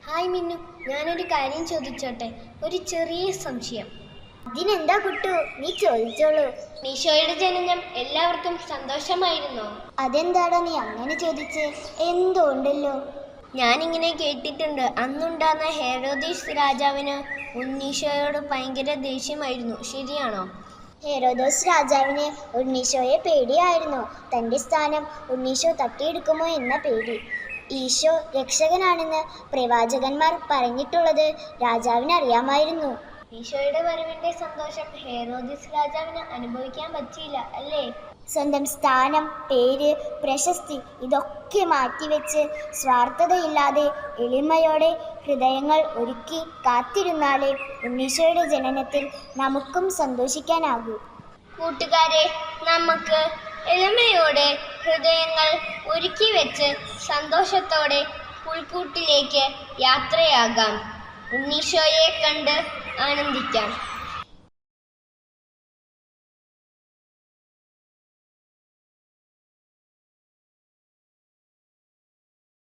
Hi മിന്നു, ഞാനൊരു കാര്യം ചോദിച്ചോട്ടെ? ഒരു ചെറിയ സംശയം. അതിനെന്താ കുട്ടു, നീ ചോദിച്ചോളൂ. ഈശോയുടെ ജനനം എല്ലാവർക്കും സന്തോഷമായിരുന്നോ? അതെന്താടാ നീ അങ്ങനെ ചോദിച്ചേ? എന്തോ ഉണ്ടല്ലോ. ഞാനിങ്ങനെ കേട്ടിട്ടുണ്ട്, അന്നുണ്ടാകുന്ന ഹെരോദീസ് രാജാവിന് ഉണ്ണീശോയോട് ഭയങ്കര ദേഷ്യമായിരുന്നു. ശരിയാണോ? ഹെരോദോസ് രാജാവിന് ഉണ്ണീശോയെ പേടിയായിരുന്നു. തന്റെ സ്ഥാനം ഉണ്ണീശോ തട്ടിയെടുക്കുമോ എന്ന പേടി. ഈശോ രക്ഷകനാണെന്ന് പ്രവാചകന്മാർ പറഞ്ഞിട്ടുള്ളത് രാജാവിന് അറിയാമായിരുന്നു. ഈശോയുടെ വരവിന്റെ സന്തോഷം ഹെരോദീസ് രാജാവിന് അനുഭവിക്കാൻ പറ്റിയില്ല അല്ലേ? സ്വന്തം സ്ഥാനം, പേര്, പ്രശസ്തി ഇതൊക്കെ മാറ്റിവെച്ച് സ്വാർത്ഥതയില്ലാതെ എളിമയോടെ ഹൃദയങ്ങൾ ഒരുക്കി കാത്തിരുന്നാലേ ഉണ്ണീശോയുടെ ജനനത്തിൽ നമുക്കും സന്തോഷിക്കാനാകൂ. കൂട്ടുകാരെ, നമുക്ക് എളിമയോടെ ഹൃദയങ്ങൾ ഒരുക്കി വെച്ച് സന്തോഷത്തോടെ പുൽക്കൂട്ടിലേക്ക് യാത്രയാകാം. ഉണ്ണീശോയെ കണ്ട് ആനന്ദിക്കാം.